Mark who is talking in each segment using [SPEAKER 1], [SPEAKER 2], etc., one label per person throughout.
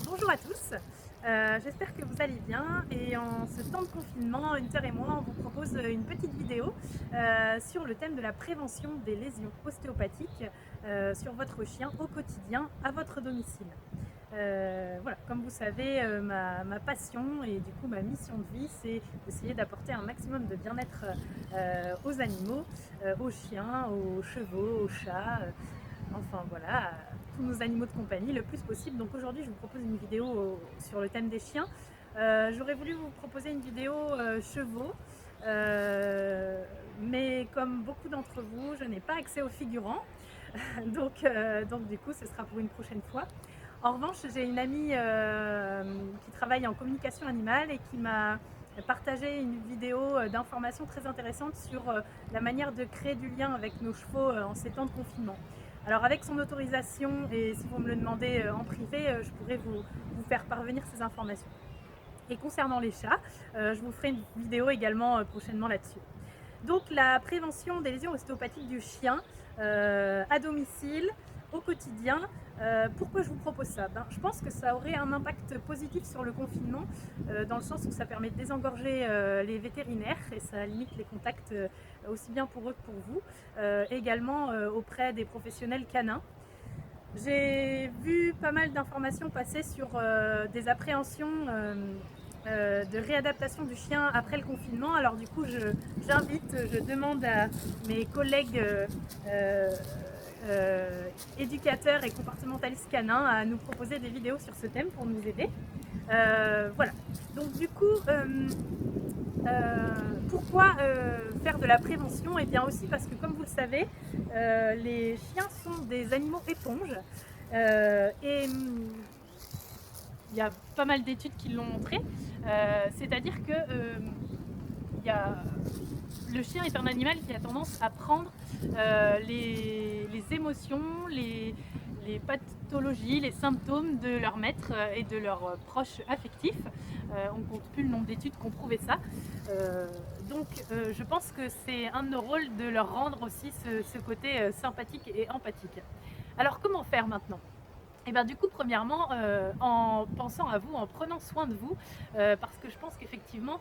[SPEAKER 1] Bonjour à tous, j'espère que vous allez bien et en ce temps de confinement, Hunter et moi, on vous propose une petite vidéo sur le thème de la prévention des lésions ostéopathiques sur votre chien au quotidien à votre domicile. Voilà, comme vous savez, ma passion et du coup ma mission de vie, c'est d'essayer d'apporter un maximum de bien-être aux animaux, aux chiens, aux chevaux, aux chats, enfin voilà, tous nos animaux de compagnie le plus possible. Donc aujourd'hui, je vous propose une vidéo sur le thème des chiens. J'aurais voulu vous proposer une vidéo chevaux, mais comme beaucoup d'entre vous, je n'ai pas accès aux figurants. donc du coup, ce sera pour une prochaine fois. En revanche, j'ai une amie qui travaille en communication animale et qui m'a partagé une vidéo d'informations très intéressante sur la manière de créer du lien avec nos chevaux en ces temps de confinement. Alors avec son autorisation et si vous me le demandez en privé, je pourrais vous faire parvenir ces informations. Et concernant les chats, je vous ferai une vidéo également prochainement là-dessus. Donc la prévention des lésions ostéopathiques du chien à domicile, au quotidien. Pourquoi je vous propose ça? Je pense que ça aurait un impact positif sur le confinement, dans le sens où ça permet de désengorger les vétérinaires et ça limite les contacts aussi bien pour eux que pour vous, également auprès des professionnels canins. J'ai vu pas mal d'informations passer sur des appréhensions de réadaptation du chien après le confinement. Alors du coup, je demande à mes collègues éducateurs et comportementalistes canins à nous proposer des vidéos sur ce thème pour nous aider. Voilà. Donc du coup, pourquoi faire de la prévention? Et bien aussi parce que comme vous le savez, les chiens sont des animaux éponges et il y a pas mal d'études qui l'ont montré, c'est-à-dire que le chien est un animal qui a tendance à prendre les émotions, les pathologies, les symptômes de leur maître et de leurs proches affectifs. On ne compte plus le nombre d'études qui ont prouvé ça. Donc je pense que c'est un de nos rôles de leur rendre aussi ce côté sympathique et empathique. Alors comment faire maintenant? Et bien du coup, premièrement, en pensant à vous, en prenant soin de vous, parce que je pense qu'effectivement,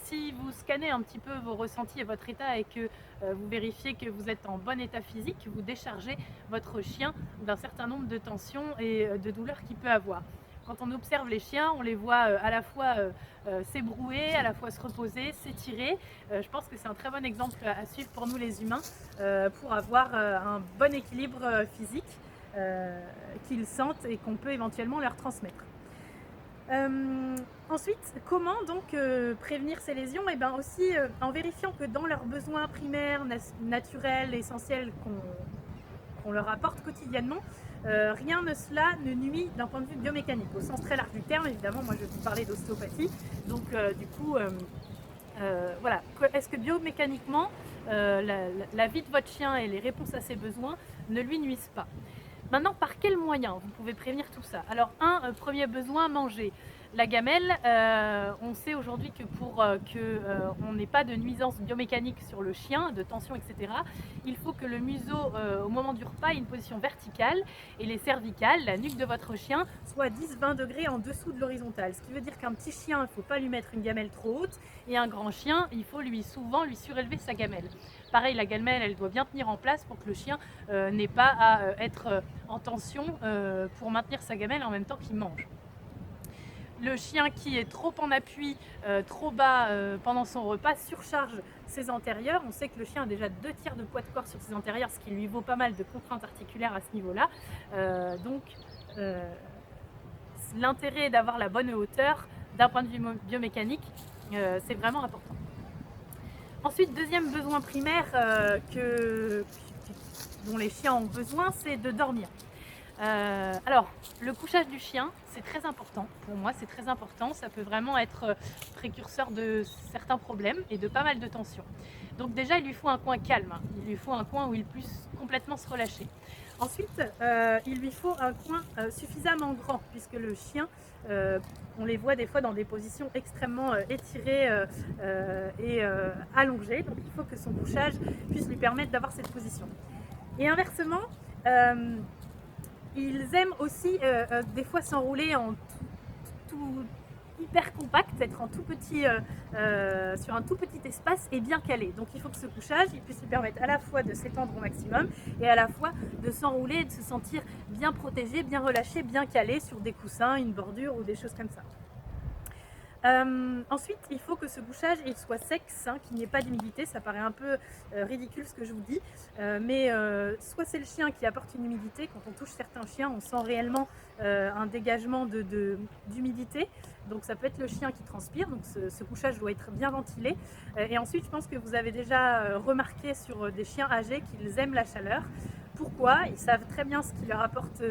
[SPEAKER 1] si vous scannez un petit peu vos ressentis et votre état et que vous vérifiez que vous êtes en bon état physique, vous déchargez votre chien d'un certain nombre de tensions et de douleurs qu'il peut avoir. Quand on observe les chiens, on les voit à la fois s'ébrouer, à la fois se reposer, s'étirer. Je pense que c'est un très bon exemple à suivre pour nous les humains pour avoir un bon équilibre physique. Qu'ils sentent et qu'on peut éventuellement leur transmettre. Ensuite, comment donc prévenir ces lésions? Et bien aussi en vérifiant que dans leurs besoins primaires, naturels, essentiels qu'on leur apporte quotidiennement, rien de cela ne nuit d'un point de vue biomécanique, au sens très large du terme. Évidemment, moi je vais vous parler d'ostéopathie, donc du coup, voilà, est-ce que biomécaniquement, la vie de votre chien et les réponses à ses besoins ne lui nuisent pas? Maintenant, par quels moyens vous pouvez prévenir tout ça? Alors, premier besoin, manger. La gamelle, on sait aujourd'hui que pour qu'on n'ait pas de nuisance biomécanique sur le chien, de tension, etc., il faut que le museau, au moment du repas, ait une position verticale et les cervicales, la nuque de votre chien, soit 10-20 degrés en dessous de l'horizontale. Ce qui veut dire qu'un petit chien, il ne faut pas lui mettre une gamelle trop haute et un grand chien, il faut souvent lui surélever sa gamelle. Pareil, la gamelle, elle doit bien tenir en place pour que le chien n'ait pas à être en tension pour maintenir sa gamelle en même temps qu'il mange. Le chien qui est trop en appui, trop bas pendant son repas, surcharge ses antérieurs. On sait que le chien a déjà 2/3 de poids de corps sur ses antérieurs, ce qui lui vaut pas mal de contraintes articulaires à ce niveau-là. Donc l'intérêt d'avoir la bonne hauteur d'un point de vue biomécanique, c'est vraiment important. Ensuite, deuxième besoin primaire dont les chiens ont besoin, c'est de dormir. Alors, le couchage du chien, c'est très important. Pour moi, c'est très important. Ça peut vraiment être précurseur de certains problèmes et de pas mal de tensions. Donc déjà, il lui faut un coin calme. Il lui faut un coin où il puisse complètement se relâcher. Ensuite, il lui faut un coin suffisamment grand, puisque le chien, on les voit des fois dans des positions extrêmement étirées et allongées. Donc il faut que son couchage puisse lui permettre d'avoir cette position. Et inversement, Ils aiment aussi des fois s'enrouler en tout hyper compact, être en tout petit, sur un tout petit espace et bien calé. Donc il faut que ce couchage il puisse lui permettre à la fois de s'étendre au maximum et à la fois de s'enrouler et de se sentir bien protégé, bien relâché, bien calé sur des coussins, une bordure ou des choses comme ça. Ensuite, il faut que ce couchage il soit sec, sain, qu'il n'y ait pas d'humidité. Ça paraît un peu ridicule ce que je vous dis, mais soit c'est le chien qui apporte une humidité. Quand on touche certains chiens, on sent réellement un dégagement d'humidité. Donc ça peut être le chien qui transpire, donc ce couchage doit être bien ventilé. Et ensuite, je pense que vous avez déjà remarqué sur des chiens âgés qu'ils aiment la chaleur. Pourquoi? Ils savent très bien ce qui leur apporte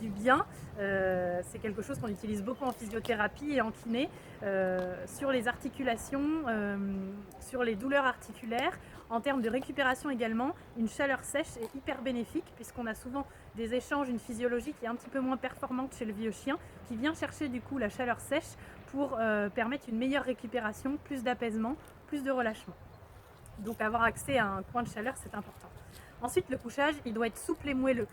[SPEAKER 1] du bien. C'est quelque chose qu'on utilise beaucoup en physiothérapie et en kiné, sur les articulations, sur les douleurs articulaires. En termes de récupération également, une chaleur sèche est hyper bénéfique puisqu'on a souvent des échanges, une physiologie qui est un petit peu moins performante chez le vieux chien qui vient chercher du coup la chaleur sèche pour permettre une meilleure récupération, plus d'apaisement, plus de relâchement. Donc avoir accès à un coin de chaleur, c'est important. Ensuite, le couchage, il doit être souple et moelleux.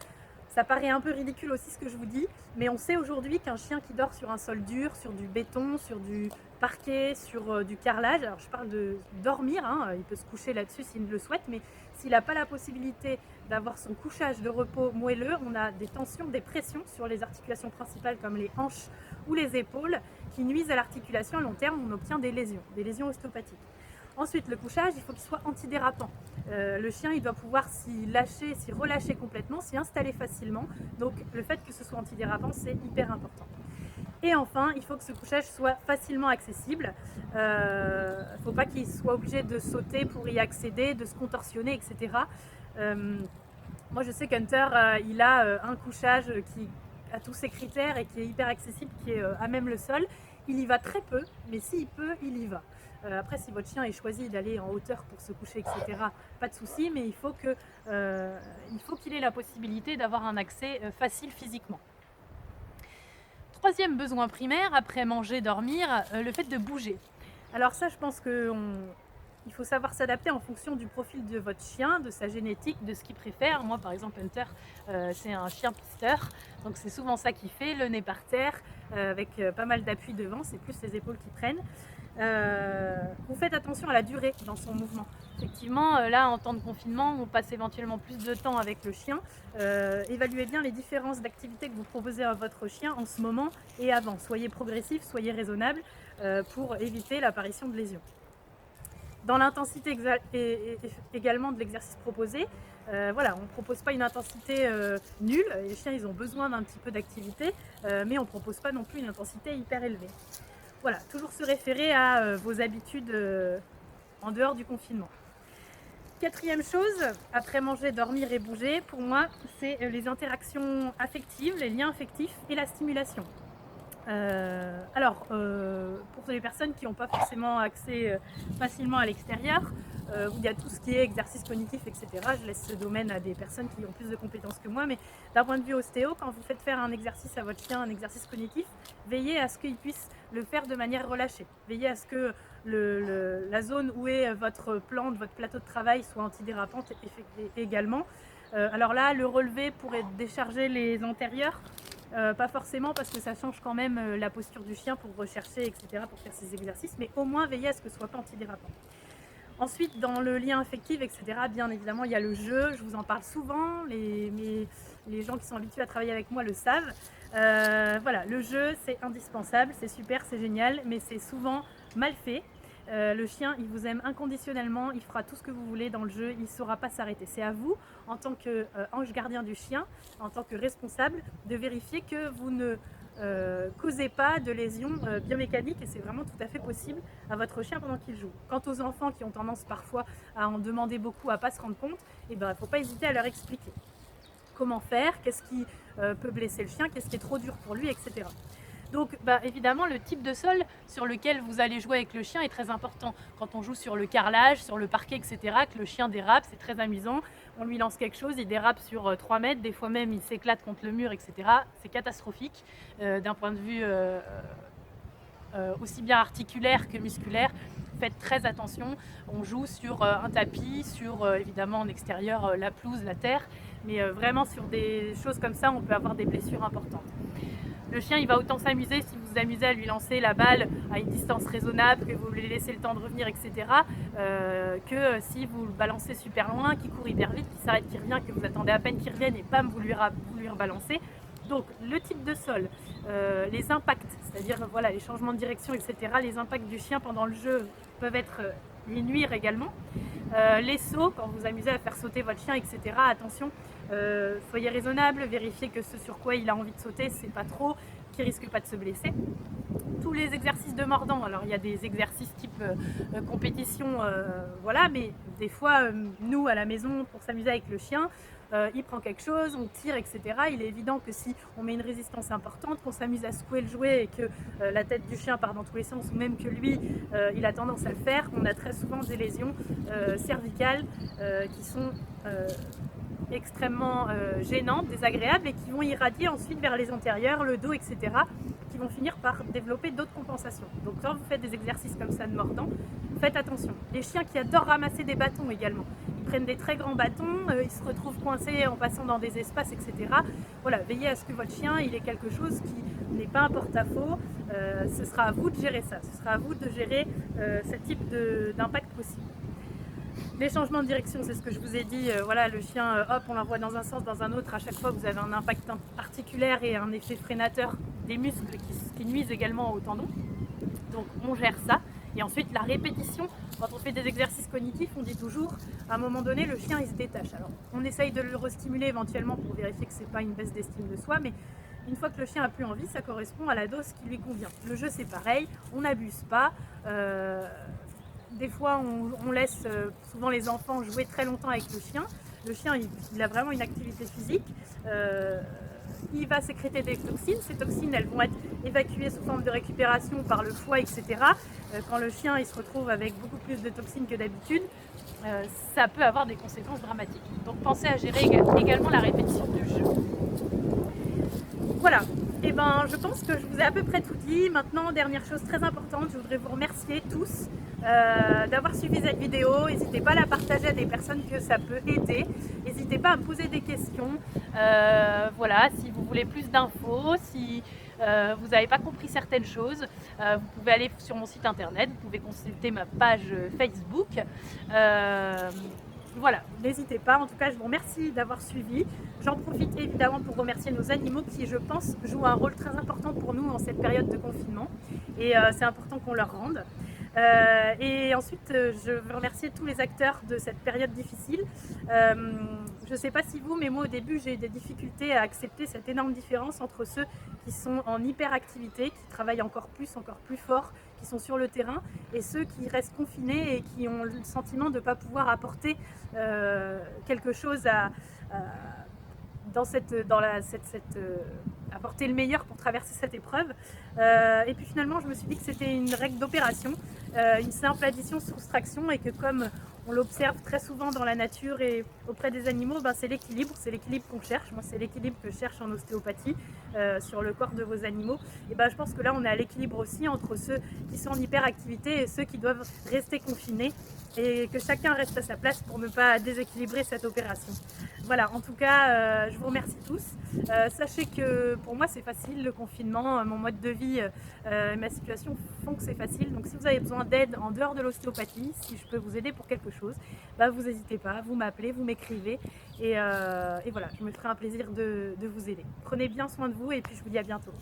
[SPEAKER 1] Ça paraît un peu ridicule aussi ce que je vous dis, mais on sait aujourd'hui qu'un chien qui dort sur un sol dur, sur du béton, sur du parquet, sur du carrelage, alors je parle de dormir, hein, il peut se coucher là-dessus s'il le souhaite, mais s'il n'a pas la possibilité d'avoir son couchage de repos moelleux, on a des tensions, des pressions sur les articulations principales comme les hanches ou les épaules qui nuisent à l'articulation. À long terme, on obtient des lésions ostéopathiques. Ensuite, le couchage, il faut qu'il soit antidérapant. Le chien, il doit pouvoir s'y lâcher, s'y relâcher complètement, s'y installer facilement. Donc, le fait que ce soit antidérapant, c'est hyper important. Et enfin, il faut que ce couchage soit facilement accessible. Il ne faut pas qu'il soit obligé de sauter pour y accéder, de se contorsionner, etc. Moi, je sais qu'Hunter, il a un couchage qui a tous ses critères et qui est hyper accessible, qui est à même le sol. Il y va très peu, mais s'il peut, il y va. Après, si votre chien est choisi d'aller en hauteur pour se coucher, etc., pas de souci, mais il faut qu'il ait la possibilité d'avoir un accès facile physiquement. Troisième besoin primaire, après manger, dormir, le fait de bouger. Alors ça, je pense qu'il faut savoir s'adapter en fonction du profil de votre chien, de sa génétique, de ce qu'il préfère. Moi, par exemple, Hunter, c'est un chien pisteur, donc c'est souvent ça qu'il fait, le nez par terre, avec pas mal d'appui devant, c'est plus les épaules qui prennent. Vous faites attention à la durée dans son mouvement. Effectivement, là, en temps de confinement, on passe éventuellement plus de temps avec le chien. Évaluez bien les différences d'activités que vous proposez à votre chien en ce moment et avant. Soyez progressif, soyez raisonnable pour éviter l'apparition de lésions. Dans l'intensité également de l'exercice proposé, voilà, on ne propose pas une intensité nulle. Les chiens, ils ont besoin d'un petit peu d'activité, mais on ne propose pas non plus une intensité hyper élevée. Voilà, toujours se référer à vos habitudes en dehors du confinement. Quatrième chose, après manger, dormir et bouger, pour moi, c'est les interactions affectives, les liens affectifs et la stimulation. Pour les personnes qui n'ont pas forcément accès facilement à l'extérieur, il y a tout ce qui est exercice cognitif, etc. Je laisse ce domaine à des personnes qui ont plus de compétences que moi, mais d'un point de vue ostéo, quand vous faites faire un exercice à votre chien, un exercice cognitif, veillez à ce qu'il puisse le faire de manière relâchée. Veillez à ce que la zone où est votre plante, votre plateau de travail soit antidérapante également. Alors là, le relevé pour décharger les antérieurs, pas forcément parce que ça change quand même la posture du chien pour rechercher, etc., pour faire ses exercices, mais au moins veiller à ce que ce soit pas antidérapant. Ensuite, dans le lien affectif, etc., bien évidemment, il y a le jeu. Je vous en parle souvent. Les gens qui sont habitués à travailler avec moi le savent. Voilà, le jeu, c'est indispensable, c'est super, c'est génial, mais c'est souvent mal fait. Le chien, il vous aime inconditionnellement, il fera tout ce que vous voulez dans le jeu, il ne saura pas s'arrêter. C'est à vous, en tant qu'ange gardien du chien, en tant que responsable, de vérifier que vous ne causez pas de lésions biomécaniques, et c'est vraiment tout à fait possible à votre chien pendant qu'il joue. Quant aux enfants qui ont tendance parfois à en demander beaucoup, à ne pas se rendre compte, il ne faut pas hésiter à leur expliquer comment faire, qu'est-ce qui peut blesser le chien, qu'est-ce qui est trop dur pour lui, etc. Donc évidemment, le type de sol sur lequel vous allez jouer avec le chien est très important. Quand on joue sur le carrelage, sur le parquet, etc., que le chien dérape, c'est très amusant. On lui lance quelque chose, il dérape sur 3 mètres, des fois même il s'éclate contre le mur, etc. C'est catastrophique d'un point de vue aussi bien articulaire que musculaire. Faites très attention, on joue sur un tapis, sur évidemment en extérieur la pelouse, la terre. mais vraiment sur des choses comme ça, on peut avoir des blessures importantes. Le chien, il va autant s'amuser si vous vous amusez à lui lancer la balle à une distance raisonnable, que vous lui laissez le temps de revenir, etc. Que si vous le balancez super loin, qu'il court hyper vite, qu'il s'arrête, qu'il revient, que vous attendez à peine qu'il revienne et bam, vous lui rebalancez. Donc le type de sol, les impacts, c'est-à-dire voilà, les changements de direction, etc. Les impacts du chien pendant le jeu peuvent lui nuire également. Les sauts, quand vous vous amusez à faire sauter votre chien, etc. Attention, soyez raisonnable, vérifiez que ce sur quoi il a envie de sauter, c'est pas trop, qu'il risque pas de se blesser. Tous les exercices de mordant, alors il y a des exercices type compétition, voilà, mais des fois, nous à la maison, pour s'amuser avec le chien, il prend quelque chose, on tire, etc. Il est évident que si on met une résistance importante, qu'on s'amuse à secouer le jouet et que la tête du chien part dans tous les sens, ou même que lui, il a tendance à le faire, on a très souvent des lésions cervicales qui sont extrêmement gênantes, désagréables et qui vont irradier ensuite vers les antérieurs, le dos, etc. qui vont finir par développer d'autres compensations. Donc quand vous faites des exercices comme ça de mordant, faites attention. Les chiens qui adorent ramasser des bâtons également, ils prennent des très grands bâtons, ils se retrouvent coincés en passant dans des espaces, etc. Voilà, veillez à ce que votre chien il ait quelque chose qui n'est pas un porte-à-faux. Ce sera à vous de gérer ça, ce sera à vous de gérer ce type d'impact possible. Les changements de direction, c'est ce que je vous ai dit, voilà, le chien, hop, on l'envoie dans un sens, dans un autre, à chaque fois vous avez un impact articulaire et un effet freinateur des muscles qui nuisent également aux tendons. Donc on gère ça. Et ensuite la répétition, quand on fait des exercices cognitifs, on dit toujours, à un moment donné, le chien il se détache. Alors on essaye de le restimuler éventuellement pour vérifier que c'est pas une baisse d'estime de soi, mais une fois que le chien a plus envie, ça correspond à la dose qui lui convient. Le jeu c'est pareil, on n'abuse pas. Des fois, on laisse souvent les enfants jouer très longtemps avec le chien. Le chien, il a vraiment une activité physique. Il va sécréter des toxines. Ces toxines, elles vont être évacuées sous forme de récupération par le foie, etc. Quand le chien il se retrouve avec beaucoup plus de toxines que d'habitude, ça peut avoir des conséquences dramatiques. Donc pensez à gérer également la répétition du jeu. Voilà, et ben je pense que je vous ai à peu près tout dit. Maintenant, dernière chose très importante, je voudrais vous remercier tous d'avoir suivi cette vidéo. N'hésitez pas à la partager à des personnes que ça peut aider. N'hésitez pas à me poser des questions. Voilà, si vous voulez plus d'infos, si vous n'avez pas compris certaines choses, vous pouvez aller sur mon site internet, vous pouvez consulter ma page Facebook. Voilà, n'hésitez pas. En tout cas, je vous remercie d'avoir suivi. J'en profite évidemment pour remercier nos animaux qui, je pense, jouent un rôle très important pour nous en cette période de confinement. Et c'est important qu'on leur rende. Et ensuite, je veux remercier tous les acteurs de cette période difficile. Je ne sais pas si vous, mais moi au début, j'ai eu des difficultés à accepter cette énorme différence entre ceux qui sont en hyperactivité, qui travaillent encore plus fort, qui sont sur le terrain, et ceux qui restent confinés et qui ont le sentiment de ne pas pouvoir apporter quelque chose apporter le meilleur pour traverser cette épreuve. Et puis finalement, je me suis dit que c'était une règle d'opération, une simple addition-soustraction, et que comme on l'observe très souvent dans la nature et auprès des animaux, ben c'est l'équilibre qu'on cherche. Moi, c'est l'équilibre que je cherche en ostéopathie sur le corps de vos animaux. Et ben, je pense que là, on est à l'équilibre aussi entre ceux qui sont en hyperactivité et ceux qui doivent rester confinés, et que chacun reste à sa place pour ne pas déséquilibrer cette opération. Voilà, en tout cas, je vous remercie tous. Sachez que pour moi, c'est facile le confinement. Mon mode de vie, ma situation font que c'est facile. Donc si vous avez besoin d'aide en dehors de l'ostéopathie, si je peux vous aider pour quelque chose, bah, vous n'hésitez pas, vous m'appelez, vous m'écrivez. Et voilà, je me ferai un plaisir de vous aider. Prenez bien soin de vous et puis je vous dis à bientôt.